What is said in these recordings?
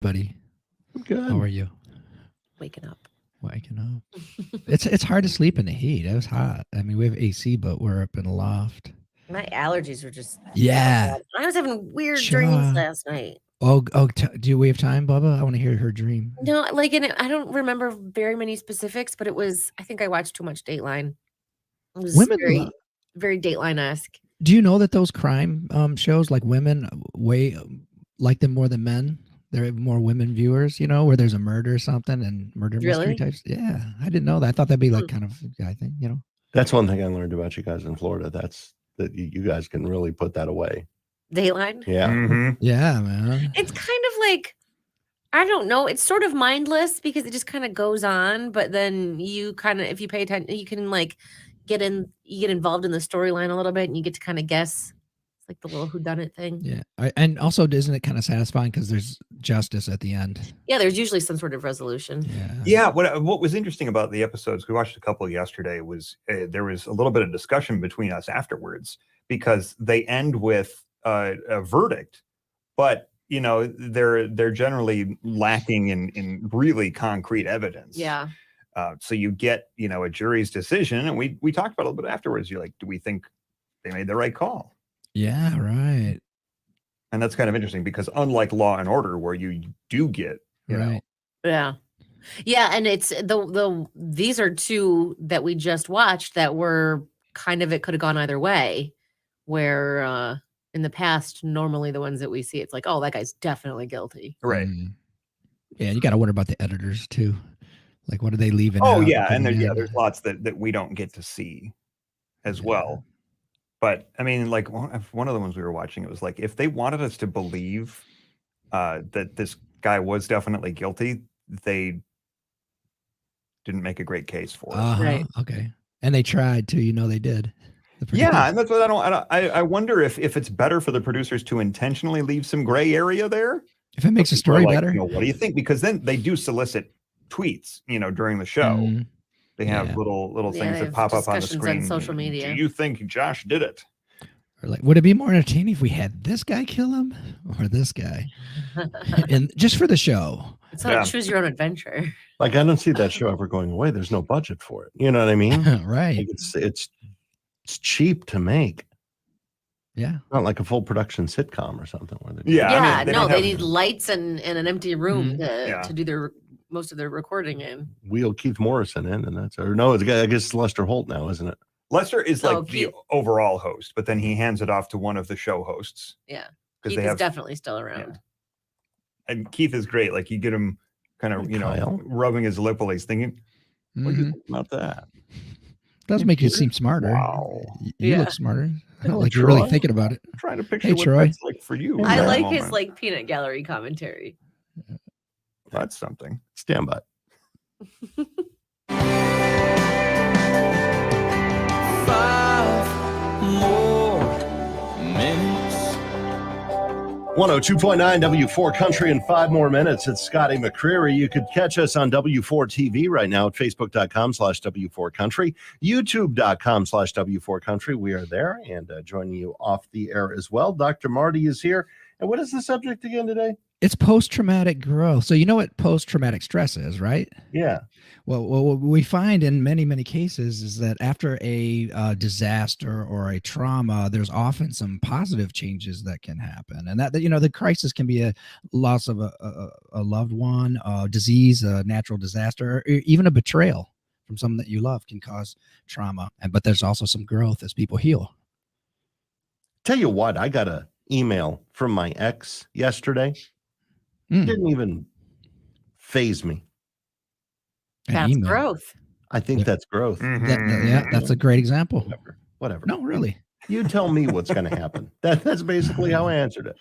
buddy? Good. How are you? Waking up. Waking up. It's hard to sleep in the heat. It was hot. I mean, we have AC, but we're up in a loft. My allergies were just Yeah. I was having weird dreams last night. Do we have time, Bubba? I want to hear her dream. No, like I don't remember very many specifics, but I think I watched too much Dateline. It was very Dateline-esque. Do you know that those crime shows, like women like them more than men? There are more women viewers, where there's a murder or something and murder mystery types. Yeah, I didn't know that. I thought that'd be like kind of a guy thing, That's one thing I learned about you guys in Florida. That's that you guys can really put that away. Dateline? Yeah. Mm-hmm. Yeah, man. It's kind of like, I don't know. It's sort of mindless because it just kind of goes on, but then you kind of, if you pay attention, you can like you get involved in the storyline a little bit and you get to kind of guess. It's like the little whodunit thing. Yeah. And also, isn't it kind of satisfying because there's justice at the end? Yeah, there's usually some sort of resolution. Yeah. What was interesting about the episodes, we watched a couple yesterday, was there was a little bit of discussion between us afterwards because they end with a verdict, but they're generally lacking in really concrete evidence. Yeah. So you get a jury's decision, and we talked about it a little bit afterwards. You're like, do we think they made the right call? Yeah, right. And that's kind of interesting because unlike Law and Order, where you do get right. Yeah, and it's these are two that we just watched that were kind of, it could have gone either way, where in the past, normally the ones that we see, it's like, oh, that guy's definitely guilty. Right. Yeah, you got to wonder about the editors too. Like, what are they leaving? Oh, yeah. And there's lots that we don't get to see as well. But I mean, like one of the ones we were watching, it was like, if they wanted us to believe that this guy was definitely guilty, they didn't make a great case for it. Right. Okay. And they tried to, they did. Yeah. And that's what I wonder if it's better for the producers to intentionally leave some gray area there. If it makes a story better. What do you think? Because then they do solicit tweets, during the show. Mm-hmm. They have little things that pop up on the screen. On social media. Do you think Josh did it? Or like, would it be more entertaining if we had this guy kill him or this guy? And just for the show. It's not choose your own adventure. Like, I don't see that show ever going away. There's no budget for it. You know what I mean? Right. Like it's cheap to make. Yeah. Not like a full production sitcom or something. Where they need lights and an empty room to do most of their recording in. Wheel Keith Morrison in, and I guess it's Lester Holt now, isn't it? Lester is the overall host, but then he hands it off to one of the show hosts. Yeah. Keith is definitely still around. Yeah. And Keith is great. Like, you get him kind of, rubbing his lip while he's thinking, what do you think about that? Does make you seem smarter. Wow. You look smarter. Like you're really thinking about it. I'm trying to picture what that's like for you. I like his peanut gallery commentary. That's something. Stand by. 5 more minutes. 102.9 W4 Country in 5 more minutes. It's Scotty McCreery. You could catch us on W4 TV right now at Facebook.com/W4 Country, YouTube.com/W4 Country. We are there and joining you off the air as well. Dr. Marty is here. And what is the subject again today? It's post-traumatic growth. So you know what post-traumatic stress is, right? Yeah. Well, what we find in many, many cases is that after a disaster or a trauma, there's often some positive changes that can happen. And that the crisis can be a loss of a loved one, a disease, a natural disaster, or even a betrayal from someone that you love can cause trauma. But there's also some growth as people heal. Tell you what, I got an email from my ex yesterday. Didn't even faze me. That's growth. I think that's growth. Mm-hmm. That's a great example. Whatever. No, really. You tell me what's going to happen. That's basically how I answered it.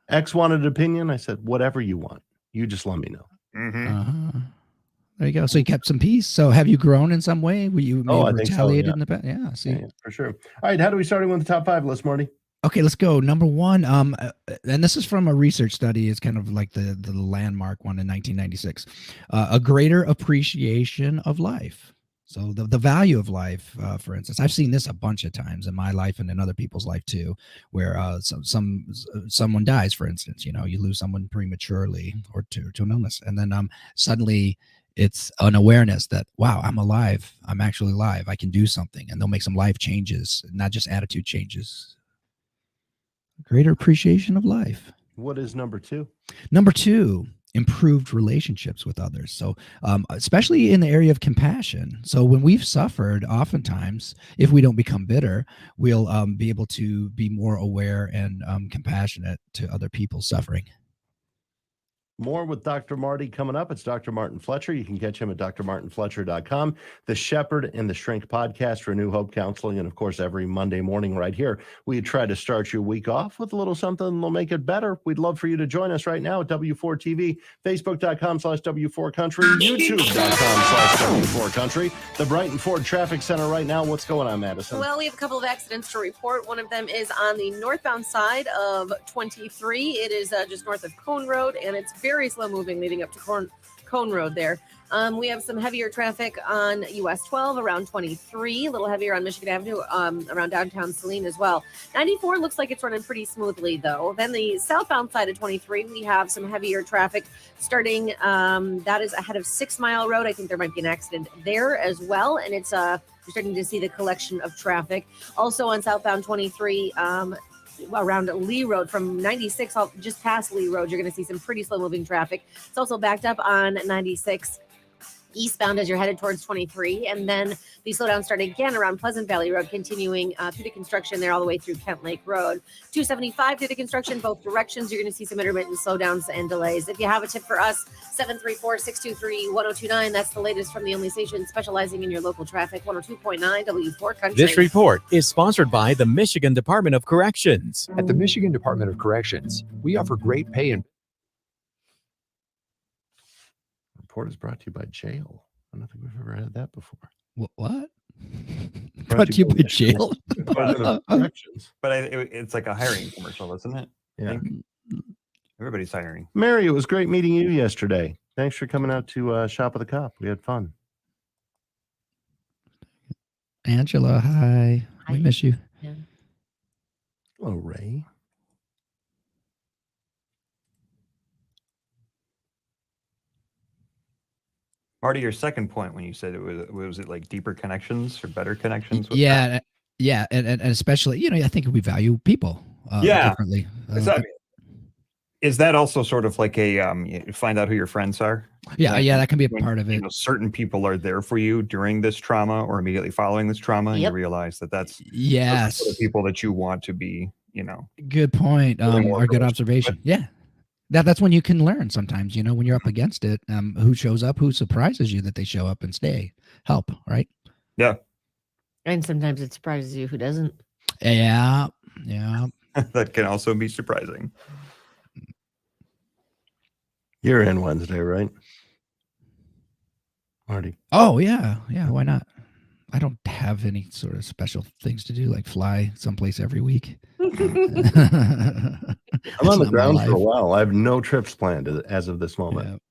Ex wanted an opinion. I said, whatever you want. You just let me know. Mm-hmm. There you go. So you kept some peace. So have you grown in some way? Were you retaliated in the past? Yeah, see. Yeah, for sure. All right. How do we start with the top 5 list, Marty? Okay, let's go. Number 1, and this is from a research study. It's kind of like the landmark one in 1996. A greater appreciation of life. So the value of life, for instance, I've seen this a bunch of times in my life and in other people's life too, where someone dies, for instance. You know, you lose someone prematurely or to an illness, and then suddenly it's an awareness that, wow, I'm alive. I'm actually alive. I can do something, and they'll make some life changes, not just attitude changes. Greater appreciation of life. What is number 2? Number 2, improved relationships with others. So especially in the area of compassion. So when we've suffered, oftentimes, if we don't become bitter, we'll be able to be more aware and compassionate to other people's suffering. More with Dr. Marty coming up. It's Dr. Martin Fletcher. You can catch him at drmartinfletcher.com. The Shepherd and the Shrink podcast for New Hope Counseling. And of course, every Monday morning right here, we try to start your week off with a little something that'll make it better. We'd love for you to join us right now at W4 TV, Facebook.com/W4 Country, YouTube.com/W4 Country, the Brighton Ford Traffic Center right now. What's going on, Madison? Well, we have a couple of accidents to report. One of them is on the northbound side of 23. It is just north of Cone Road, and it's very slow moving leading up to Cone Road there. We have some heavier traffic on US 12 around 23, a little heavier on Michigan Avenue around downtown Saline as well. 94 looks like it's running pretty smoothly though. Then the southbound side of 23, we have some heavier traffic starting, that is ahead of 6 Mile Road. I think there might be an accident there as well. And it's you're starting to see the collection of traffic. Also on southbound 23, around Lee Road from 96 just past Lee Road, you're going to see some pretty slow moving traffic. It's also backed up on 96 eastbound as you're headed towards 23, and then the slowdown started again around Pleasant Valley Road, continuing through the construction there all the way through Kent Lake Road. 275 through the construction both directions. You're going to see some intermittent slowdowns and delays. If you have a tip for us, 734-623-1029. That's the latest from the only station specializing in your local traffic, 102.9 W4 Country. This report is sponsored by the Michigan Department of Corrections. At the Michigan Department of Corrections, we offer great pay and Report is brought to you by jail. I don't think we've ever had that before. What? Brought to you by jail? Corrections. But it's like a hiring commercial, isn't it? Yeah. Everybody's hiring. Mary, it was great meeting you yesterday. Thanks for coming out to Shop with the Cop. We had fun. Angela, hi. We miss you. Yeah. Hello, Ray. Marty, your second point when you said was it like deeper connections or better connections? With Yeah, and especially, you know, I think we value people differently. Is that also sort of like a you find out who your friends are? Yeah, that can be a When, part of it. You know, certain people are there for you during this trauma or immediately following this trauma, and you realize that that's Yes, the people that you want to be. You know, good point. Or good observation. Yeah. That's when you can learn sometimes, you know, when you're up against it, who shows up, who surprises you that they show up and stay, help, right? Yeah. And sometimes it surprises you who doesn't. Yeah. That can also be surprising. You're in Wednesday, right? Marty. Oh, yeah. Why not? I don't have any sort of special things to do, like fly someplace every week. I'm on the ground for a while. I have no trips planned as of this moment.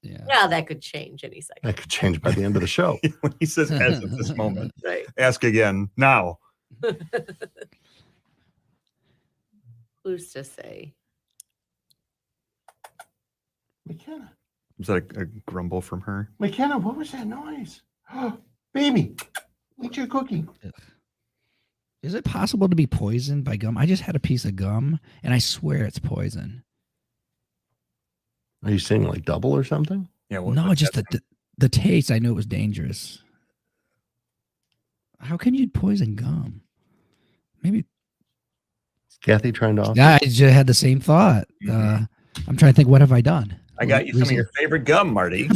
Yeah. Well, that could change any second. That could change by the end of the show. When he says as of this moment, Right. ask again now. Who's to say? McKenna, Was that a grumble from her? what was that noise? Baby, eat your cookie. Is it possible to be poisoned by gum? I just had a piece of gum, and I swear it's poison. Are you saying like double or something? Yeah. No, just the taste. I knew it was dangerous. How can you poison gum? Maybe. Is Kathy trying to offer? Yeah, I just had the same thought. I'm trying to think, what have I done? I got you some of your favorite gum, Marty.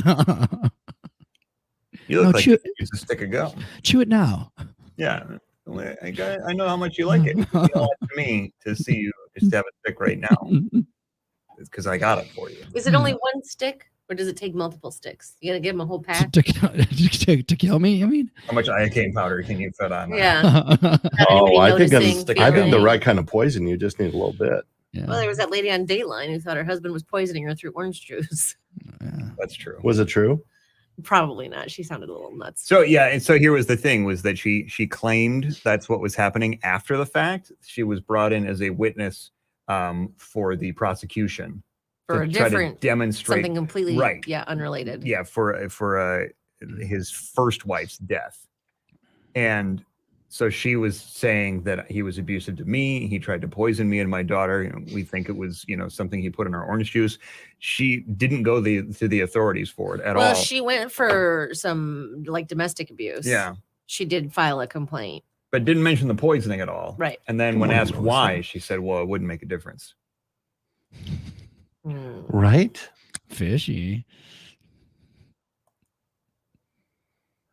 You look like you use a stick of gum. Chew it now. Yeah. I know how much you like it. You don't want me to see you just have a stick right now. It's because I got it for you. Is it only one stick, or does it take multiple sticks? You gotta give them a whole pack. To kill me? I mean, How much iocane powder can you fit on? Yeah. Oh, I think feeling? the right kind of poison. You just need a little bit. yeah. Well, there was that lady on Dateline who thought her husband was poisoning her through orange juice. Yeah. That's true. Was it true? Probably not. She sounded a little nuts. So yeah, and so here was the thing: was that she claimed that's what was happening after the fact. She was brought in as a witness for the prosecution For a to try to different demonstrate something completely right. unrelated. Yeah, for his first wife's death, and so she was saying that he was abusive to me. He tried to poison me and my daughter. You know, we think it was, something he put in our orange juice. She didn't go to the authorities for it at all. Well, she went for some like domestic abuse. Yeah. She did file a complaint. But didn't mention the poisoning at all. Right. And then when asked why, she said, well, it wouldn't make a difference. Right? Fishy.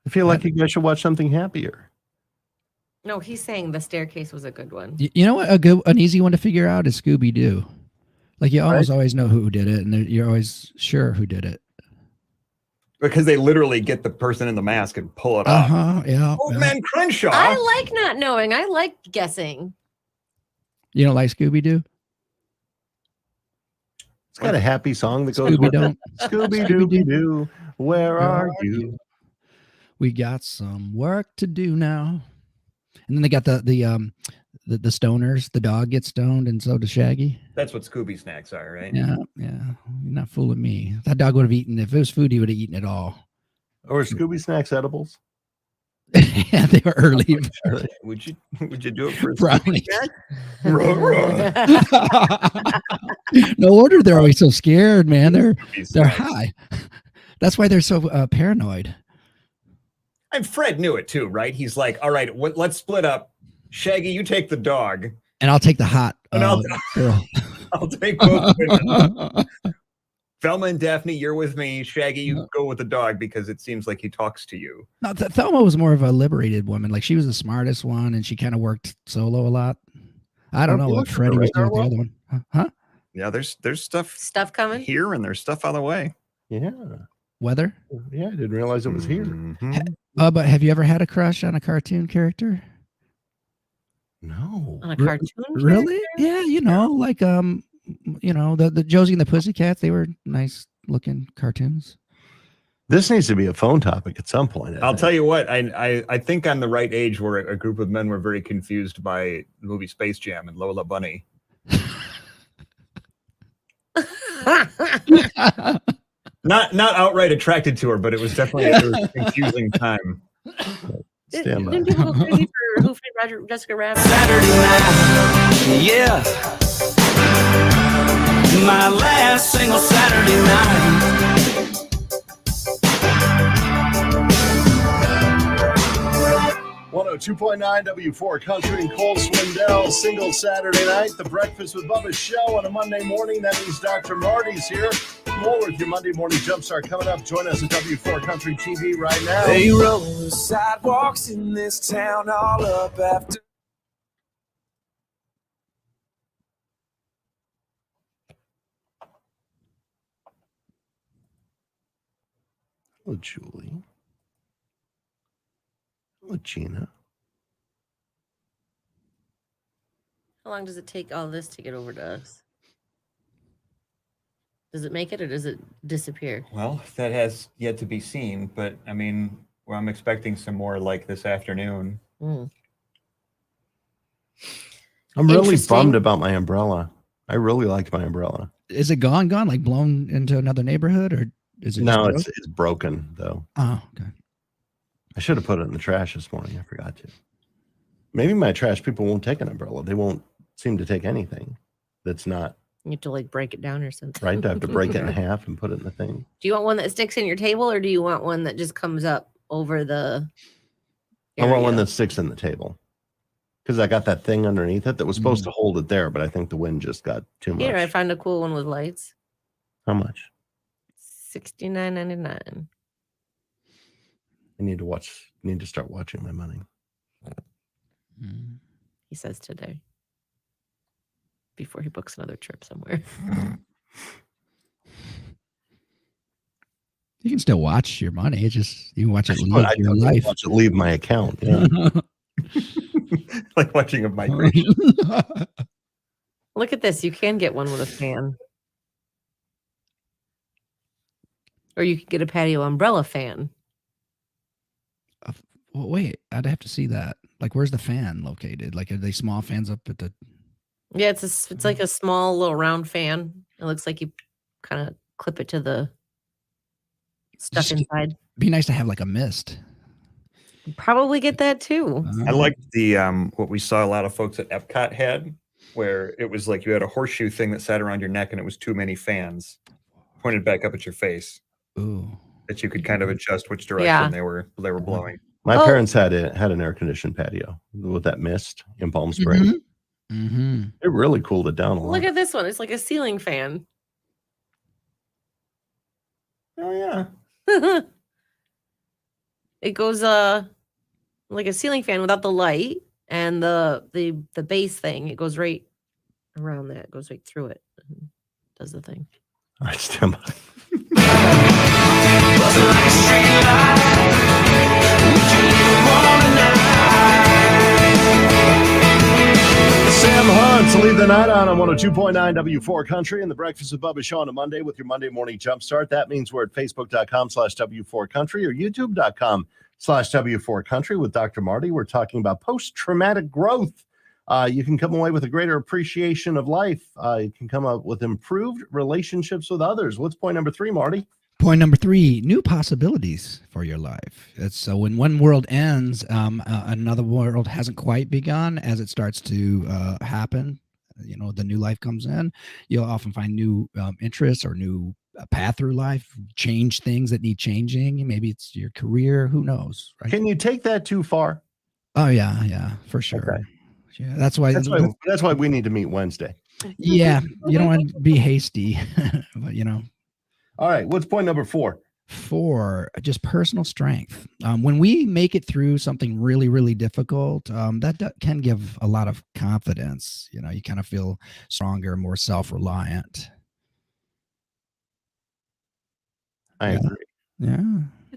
I feel like you guys should watch something happier. No, he's saying the staircase was a good one. You know what? An easy one to figure out is Scooby Doo. Like you almost always know who did it, and you're always sure who did it. Because they literally get the person in the mask and pull it off. Yeah. Old Man Crenshaw. I like not knowing. I like guessing. You don't like Scooby Doo? It's got a happy song that goes with it. Scooby Dooby Doo, where are you? We got some work to do now. And then they got the stoners. The dog gets stoned, and so does Shaggy. That's what Scooby snacks are, right? Yeah. You're not fooling me. That dog would have eaten, if it was food, he would have eaten it all. Or Scooby Snacks edibles? Yeah, they were early. Would you do it for a brownies? snack? No wonder they're always so scared, man. They're high. That's why they're so paranoid. And Fred knew it too, right? He's like, all right, let's split up. Shaggy, you take the dog. And I'll take the hot girl. I'll take both women. Velma and Daphne, you're with me. Shaggy, you go with the dog because it seems like he talks to you. No, Thelma was more of a liberated woman. Like she was the smartest one, and she kind of worked solo a lot. I don't know what Freddie was doing with the other one. Huh? Yeah, there's stuff coming here, and there's stuff on the way. Yeah. Weather? Yeah, I didn't realize it was here. Mm-hmm. But have you ever had a crush on a cartoon character? No. On a cartoon? Really? Yeah, like the Josie and the Pussycats, they were nice looking cartoons. This needs to be a phone topic at some point. I'll tell you what, I think I'm the right age where a group of men were very confused by the movie Space Jam and Lola Bunny. Not outright attracted to her, but it was definitely a confusing time. Stand by. Didn't people go crazy for Who Framed Jessica Rabbit? Saturday night, yeah. My last single Saturday night. Oh, 2.9 W4 Country and Cole Swindell, single Saturday night, the Breakfast with Bubba show on a Monday morning. That means Dr. Marty's here. More with your Monday morning Jumpstart coming up. Join us at W4 Country TV right now. They roll the sidewalks in this town all up after. Hello, Julie. Hello, Gina. How long does it take all this to get over to us? Does it make it or does it disappear? Well, that has yet to be seen, but I mean, I'm expecting some more like this afternoon. Mm. I'm really bummed about my umbrella. I really liked my umbrella. Is it gone, like blown into another neighborhood, or is it? No, it's broken though. Oh, okay. I should have put it in the trash this morning. I forgot to. Maybe my trash people won't take an umbrella. They won't seem to take anything that's not. You have to like break it down or something. Right? I have to break it in half and put it in the thing. Do you want one that sticks in your table or do you want one that just comes up over the area? I want one that sticks in the table. Because I got that thing underneath it that was supposed to hold it there, but I think the wind just got too much. Here, I found a cool one with lights. How much? $69.99. I need to start watching my money. He says today. Before he books another trip somewhere. You can still watch your money. It's just you can watch it leave your life. Watch it leave my account. Yeah. Like watching a migration. Look at this. You can get one with a fan. Or you could get a patio umbrella fan. Well, wait, I'd have to see that. Like, where's the fan located? Like, are they small fans up at the? Yeah, it's like a small little round fan. It looks like you kind of clip it to the stuff Just inside. be nice to have like a mist. Probably get that too. I liked the what we saw a lot of folks at Epcot had, where it was like you had a horseshoe thing that sat around your neck, and it was too many fans pointed back up at your face Ooh. that you could kind of adjust which direction Yeah. they were blowing. My Oh. parents had an air conditioned patio with that mist in Palm Springs. Mm-hmm. It really cooled it down a lot. Look at this one. It's like a ceiling fan. Oh yeah. It goes like a ceiling fan without the light and the base thing. It goes right around that. It goes right through it. And does the thing. All right, stand by. Sam Hunt, leave the night on 102.9 W4 Country and the Breakfast with Bubba Show on a Monday with your Monday morning jumpstart. That means we're at facebook.com/W4 Country or youtube.com/W4 Country with Dr. Marty. We're talking about post-traumatic growth. You can come away with a greater appreciation of life. You can come up with improved relationships with others. What's point number 3, Marty? Point number 3, new possibilities for your life. It's so when one world ends, another world hasn't quite begun. As it starts to happen, the new life comes in. You'll often find new interests or new path through life, change things that need changing. Maybe it's your career. Who knows? Right? Can you take that too far? Oh, yeah, for sure. Okay. Yeah, that's why we need to meet Wednesday. Yeah, you don't want to be hasty, but All right, what's point number 4? 4, just personal strength. When we make it through something really, really difficult, that can give a lot of confidence. You kind of feel stronger, more self-reliant. I agree. Yeah.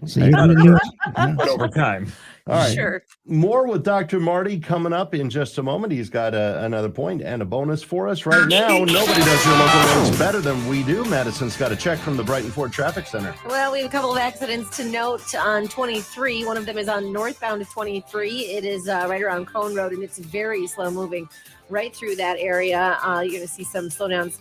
So But over time. All right. Sure. More with Dr. Marty coming up in just a moment. He's got another point and a bonus for us right now. Nobody does your local roads better than we do. Madison's got a check from the Brighton Ford Traffic Center. Well, we have a couple of accidents to note on 23. One of them is on northbound of 23. It is right around Cone Road, and it's very slow moving right through that area. You're going to see some slowdowns.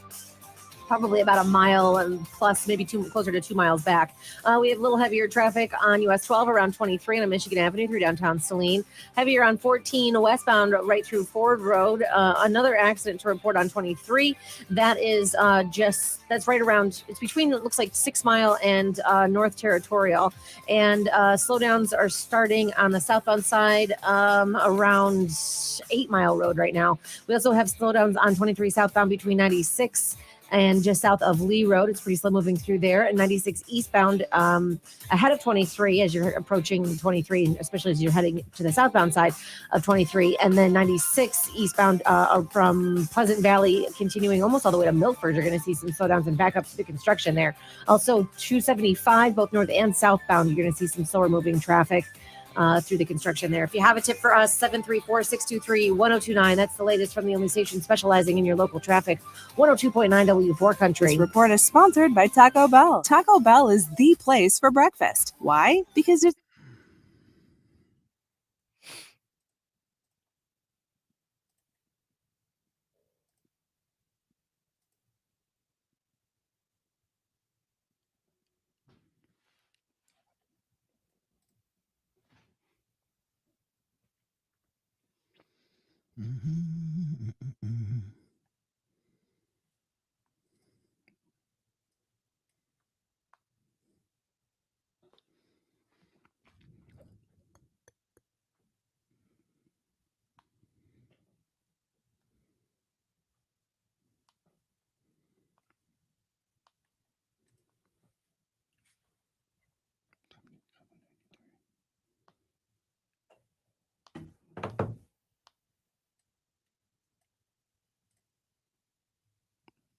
Probably about a mile and plus, maybe closer to 2 miles back. We have a little heavier traffic on US 12 around 23 on Michigan Avenue through downtown Saline. Heavier on 14 westbound right through Ford Road. Another accident to report on 23. That is that's right around, it's between, it looks like 6 Mile and North Territorial. And slowdowns are starting on the southbound side around 8 Mile Road right now. We also have slowdowns on 23 southbound between 96 and just south of Lee Road. It's pretty slow moving through there. And 96 eastbound ahead of 23 as you're approaching 23, especially as you're heading to the southbound side of 23. And then 96 eastbound from Pleasant Valley, continuing almost all the way to Milford. You're going to see some slowdowns and backups to the construction there. Also, 275, both north and southbound, you're going to see some slower moving traffic through the construction there. If you have a tip for us, 734-623-1029. That's the latest from the only station specializing in your local traffic, 102.9 W4 Country. This report is sponsored by Taco Bell. Taco Bell is the place for breakfast. Why? Because there's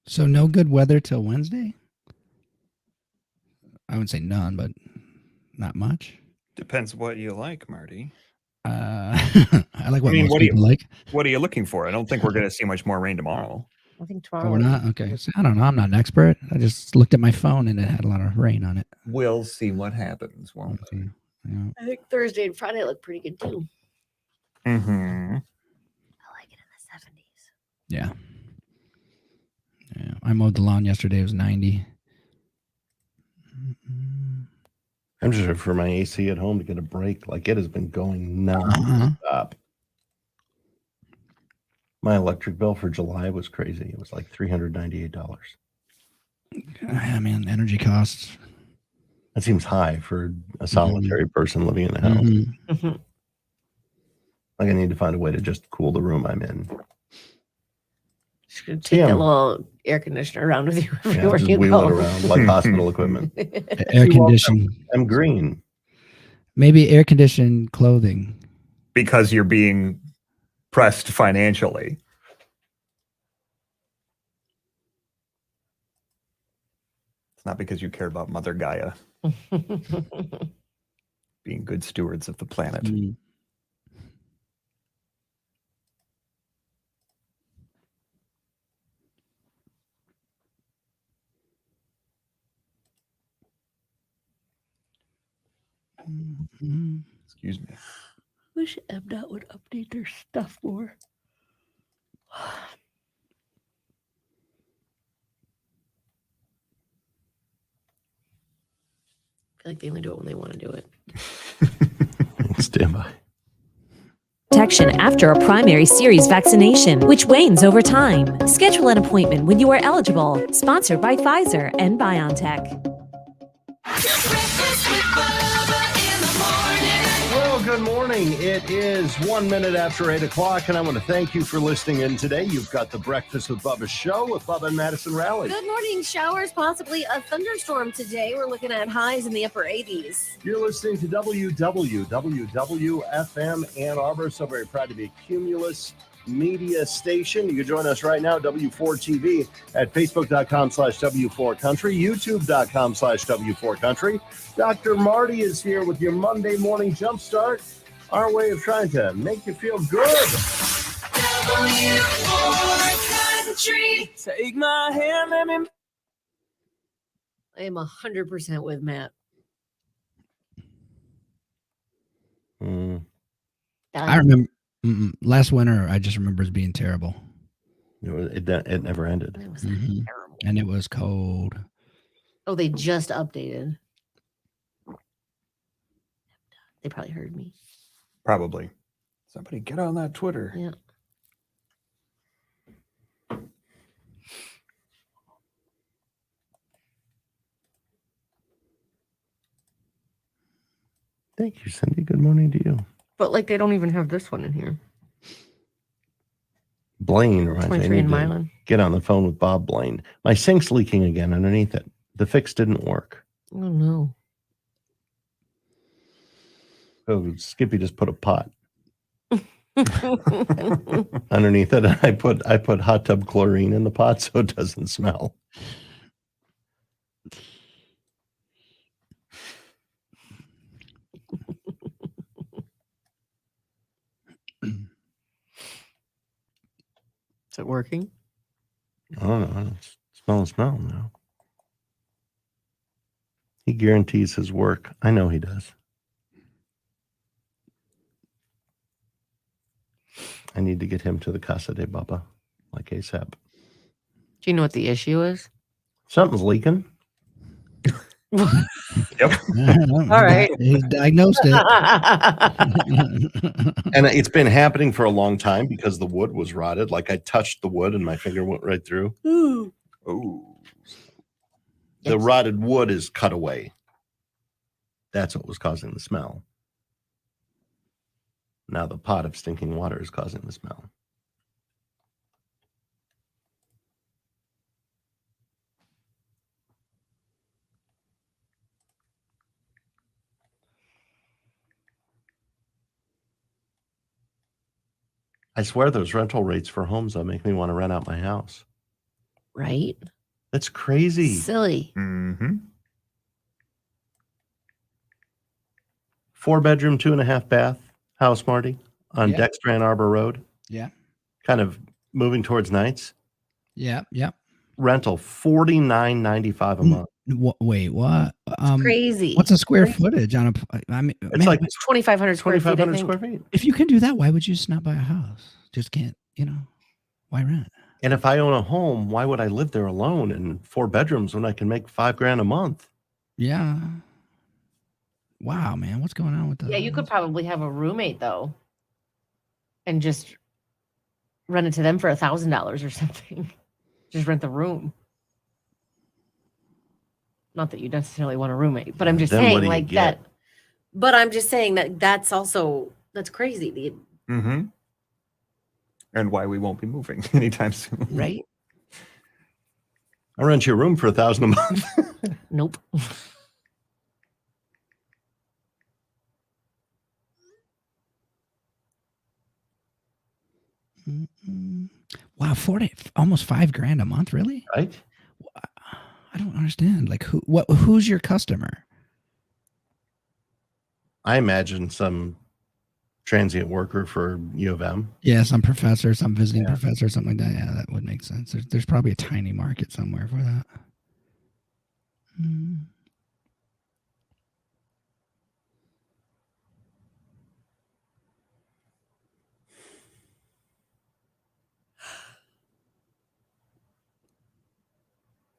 So no good weather till Wednesday? I wouldn't say none, but not much. Depends what you like, Marty. I like what most people like. What are you looking for? I don't think we're going to see much more rain tomorrow. I think Oh, tomorrow. we're not? Okay. So, I don't know. I'm not an expert. I just looked at my phone and it had a lot of rain on it. We'll see what happens, won't we? Okay. Yeah. I think Thursday and Friday look pretty good too. Mm-hmm. I like it in the 70s. Yeah. Yeah. I mowed the lawn yesterday. It was 90. I'm just ready for my AC at home to get a break. Like, it has been going Uh-huh. non-stop. My electric bill for July was crazy. It was like $398. I mean, energy costs. That seems high for a solitary person living in a house. Mhm. Like, I need to find a way to just cool the room I'm in. Just gonna take Damn. that little air conditioner around with you Yeah, everywhere just you wheel go. it around like hospital equipment. Air conditioned. I'm green. Maybe air conditioned clothing. Because you're being pressed financially. It's not because you care about Mother Gaia being good stewards of the planet. Mm. Mhm. Excuse me. Wish MDOT would update their stuff more. I feel like they only do it when they want to do it. Stand by. Protection after a primary series vaccination, which wanes over time. Schedule an appointment when you are eligible. Sponsored by Pfizer and BioNTech. Well, good morning. It is 1 minute after 8 o'clock, and I want to thank you for listening in today. You've got the Breakfast with Bubba show with Bubba and Madison Rally. Good morning. Showers, possibly a thunderstorm today. We're looking at highs in the upper 80s. You're listening to WWWFM Ann Arbor. So very proud to be a Cumulus media station. You can join us right now, W4TV, at Facebook.com/W4Country, YouTube.com/W4Country. Dr. Marty is here with your Monday morning Jumpstart, our way of trying to make you feel good. W4Country. Take my hand, let me. I am 100% with Matt. I remember last winter, I just remember it being terrible. It never ended. It was Mhm. terrible. And it was cold. Oh, they just updated. They probably heard me. Probably. Somebody get on that Twitter. Yeah. Thank you, Cindy. Good morning to you. But like they don't even have this one in here. Blaine reminds me, I 23 in need to Milan. get on the phone with Bob Blaine. My sink's leaking again underneath it. The fix didn't work. Oh no. Oh, Skippy just put a pot underneath it. I put hot tub chlorine in the pot so it doesn't smell. Is it working? I don't know. Smell now. He guarantees his work. I know he does. I need to get him to the Casa de Baba, like ASAP. Do you know what the issue is? Something's leaking. Yep. All right. He's diagnosed it. And it's been happening for a long time because the wood was rotted. Like, I touched the wood and my finger went right through. Ooh. Oh. The rotted wood is cut away. That's what was causing the smell. Now the pot of stinking water is causing the smell. I swear those rental rates for homes that make me want to rent out my house. Right? That's crazy. Silly. Mm-hmm. 4-bedroom, 2.5 bath house, Marty, on Yeah. Dexter Ann Arbor Road. Yeah. Kind of moving towards Nights. Yep. Rental $49.95 a month. Wait, what? It's crazy. What's a square footage on a? I mean, It's man, like 2,500 square feet. I 2,500 think. square feet. if you can do that, why would you just not buy a house? Just can't, why rent? And if I own a home, why would I live there alone in 4 bedrooms when I can make $5,000 a month? Yeah. Wow, man, what's going on with that? Yeah, you could probably have a roommate though, and just rent it to them for $1,000 or something. Just rent the room. Not that you necessarily want a roommate, but I'm just Then what saying do you like get? that. But I'm just saying that's crazy, Mm-hmm. And why we won't be moving anytime soon. right? I rent you a room for $1,000 a month. Nope. Wow, 40, almost $5,000 a month, really? Right? I don't understand. Like, who's your customer? I imagine some transient worker for U of M. Yeah, some professor, some visiting professor, something like that. Yeah, that would make sense. There's probably a tiny market somewhere for that.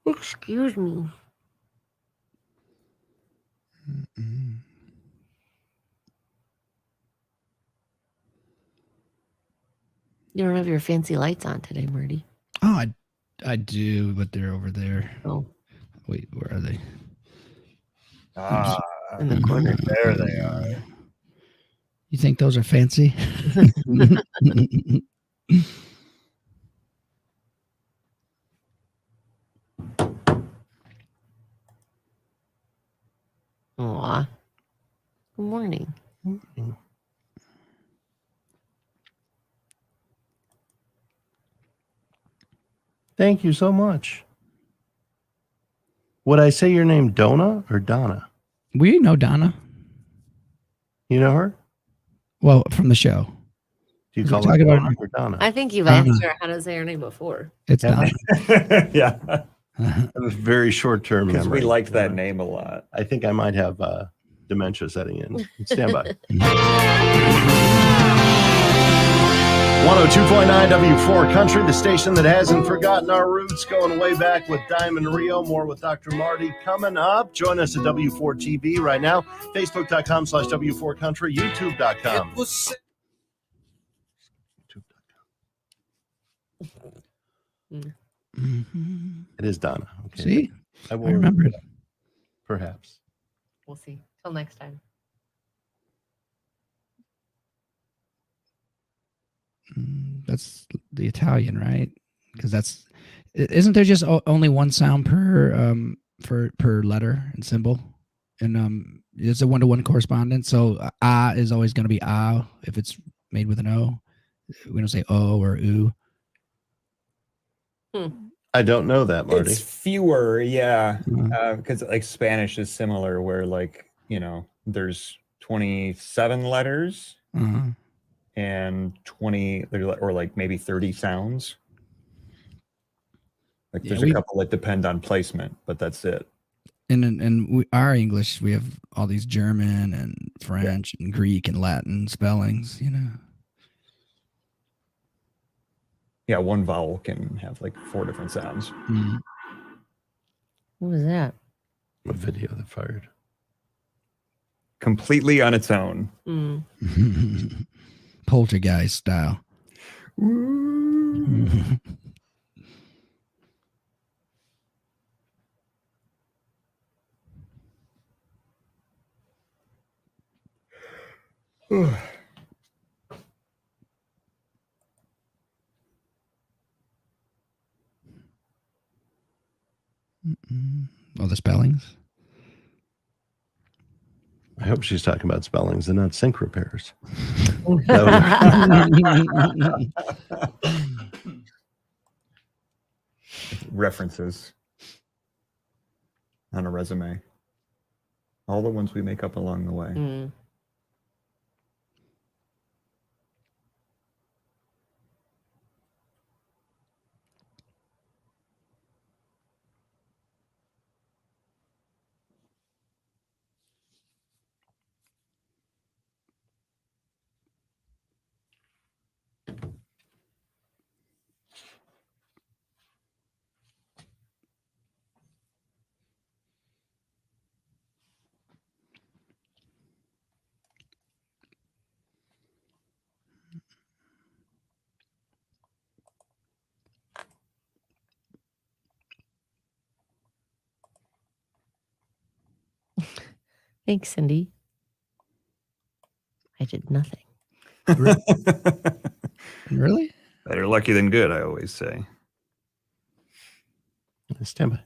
Excuse me. You don't have your fancy lights on today, Marty. Oh, I do, but they're over there. Oh, Wait, where are they? in the corner. There they are. You think those are fancy? Aw. Good morning. Thank you so much. Would I say your name Donna or Donna? We know Donna. You know her? Well, from the show. Do you We're call her talking about- Donna or Donna? I think you've Donna. asked her how to say her name before. It's Yeah. Donna. Yeah. I have a very short-term Because memory. we liked that name a lot. I think I might have dementia setting in. Stand by. 102.9 W4 Country, the station that hasn't forgotten our roots, going way back with Diamond Rio. More with Dr. Marty coming up. Join us at W4 TV right now. Facebook.com/W4 Country, YouTube.com. It is Donna. Okay. See? I I will remember it. perhaps. We'll see. Till next time. That's the Italian, right? Because isn't there just only one sound per letter and symbol? And it's a 1-to-1 correspondence. So is always going to be if it's made with an O. We don't say O or oo. I don't know that, Marty. It's fewer, yeah. Mhm. Because like Spanish is similar, where there's 27 letters Uh-huh. and 20 or like maybe 30 sounds. Like Yeah, there's a couple that depend on placement, but that's it. And our English, we have all these German and French and Greek and Latin spellings, Yeah, one vowel can have like 4 different sounds. Mm. What was that? A video that fired. Completely on its own. Poltergeist style. Oh, the spellings? I hope she's talking about spellings and not sink repairs. References on a resume. All the ones we make up along the way. Mm. Thanks, Cindy. I did nothing. Really? Better lucky than good, I always say. Stand by.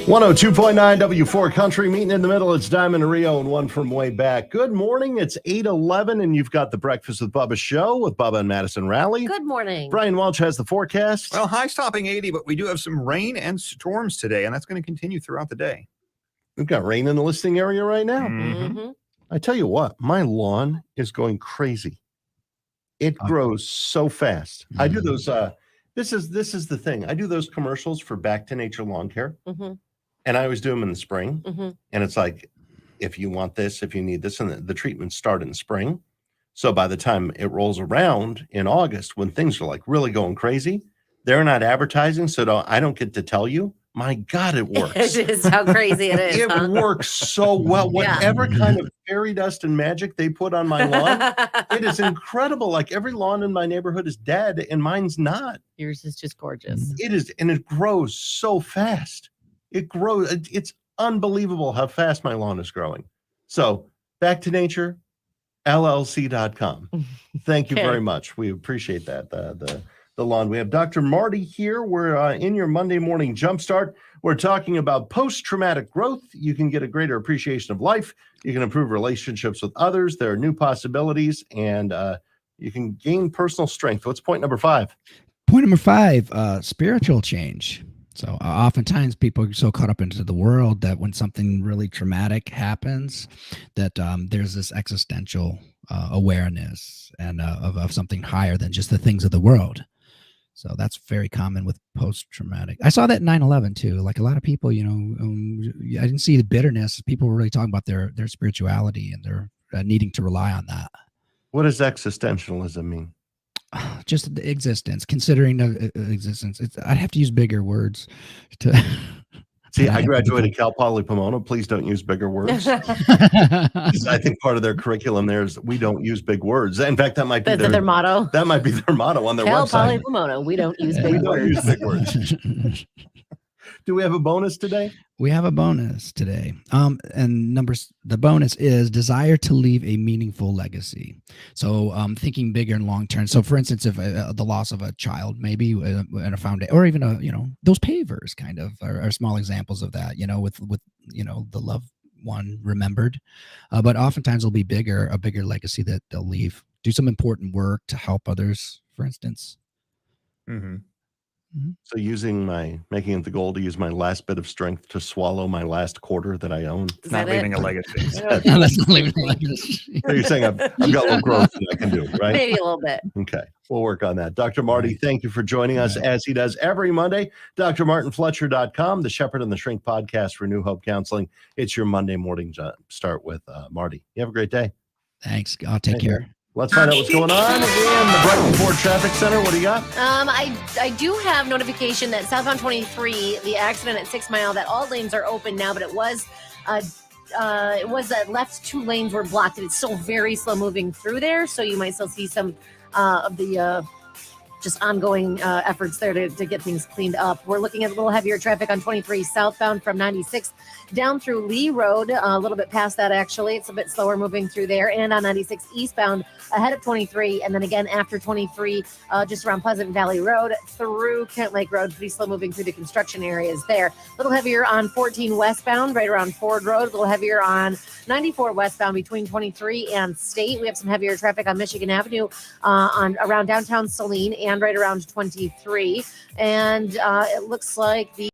102.9 W4 Country, meeting in the middle. It's Diamond and Rio and one from way back. Good morning. It's 8:11 and you've got the Breakfast with Bubba show with Bubba and Madison Rowley. Good morning. Brian Welch has the forecast. Well, high's topping 80, but we do have some rain and storms today, and that's going to continue throughout the day. We've got rain in the listing area right now. Mm-hmm. I tell you what, my lawn is going crazy. It grows so fast. I do those. This is the thing. I do those commercials for Back to Nature Lawn Care. Mm-hmm. And I always do them in the spring. Mm-hmm. And it's like, if you want this, if you need this, and the treatments start in the spring. So by the time it rolls around in August, when things are like really going crazy, they're not advertising. So I don't get to tell you. My God, it works. It is how crazy it is. It works so well. Whatever kind of fairy dust and magic they put on my lawn, it is incredible. Like every lawn in my neighborhood is dead and mine's not. Yours is just gorgeous. It is, and it grows so fast. It grows. It's unbelievable how fast my lawn is growing. So Back to Nature, LLC.com. Thank you very much. We appreciate that. The lawn. We have Dr. Marty here. We're in your Monday morning Jumpstart. We're talking about post-traumatic growth. You can get a greater appreciation of life. You can improve relationships with others. There are new possibilities, and you can gain personal strength. What's point number 5? Point number 5, spiritual change. So oftentimes people are so caught up into the world that when something really traumatic happens, that there's this existential awareness and of something higher than just the things of the world. So that's very common with post-traumatic. I saw that in 9/11 too. Like a lot of people, I didn't see the bitterness. People were really talking about their spirituality and their needing to rely on that. What does existentialism mean? Just the existence, considering the existence. I'd have to use bigger words to. See, I graduated Cal Poly Pomona. Please don't use bigger words. I think part of their curriculum there is we don't use big words. In fact, that might be their motto. That might be their motto on their Cal website. Poly Pomona, we don't use big words. We don't use big words. Do we have a bonus today? We have a bonus today. And the bonus is desire to leave a meaningful legacy. So thinking bigger and long term. So for instance, if the loss of a child, maybe in a foundation, or even those pavers kind of are small examples of that, with the loved one remembered. But oftentimes it'll be a bigger legacy that they'll leave. Do some important work to help others, for instance. Mm-hmm. So making it the goal to use my last bit of strength to swallow my last quarter that I own. Not leaving a legacy. No, that's not leaving a legacy. So you're saying I've got a little growth that I can do, right? Maybe a little bit. Okay. We'll work on that. Dr. Marty, thank you for joining us as he does every Monday. drmartinfletcher.com, the Shepherd and the Shrink podcast for New Hope Counseling. It's your Monday morning start with Marty. You have a great day. Thanks. I'll take care. Let's find out what's going on in the Brighton Ford Traffic Center. What do you got? I do have notification that southbound 23, the accident at 6 Mile, that all lanes are open now, but it was that left 2 lanes were blocked, and it's still very slow moving through there. So you might still see some of the just ongoing efforts there to get things cleaned up. We're looking at a little heavier traffic on 23 southbound from 96 down through Lee Road, a little bit past that actually. It's a bit slower moving through there, and on 96 eastbound ahead of 23, and then again after 23, just around Pleasant Valley Road through Kent Lake Road, pretty slow moving through the construction areas there. A little heavier on 14 westbound, right around Ford Road, a little heavier on 94 westbound between 23 and State. We have some heavier traffic on Michigan Avenue around downtown Saline and right around 23. And it looks like the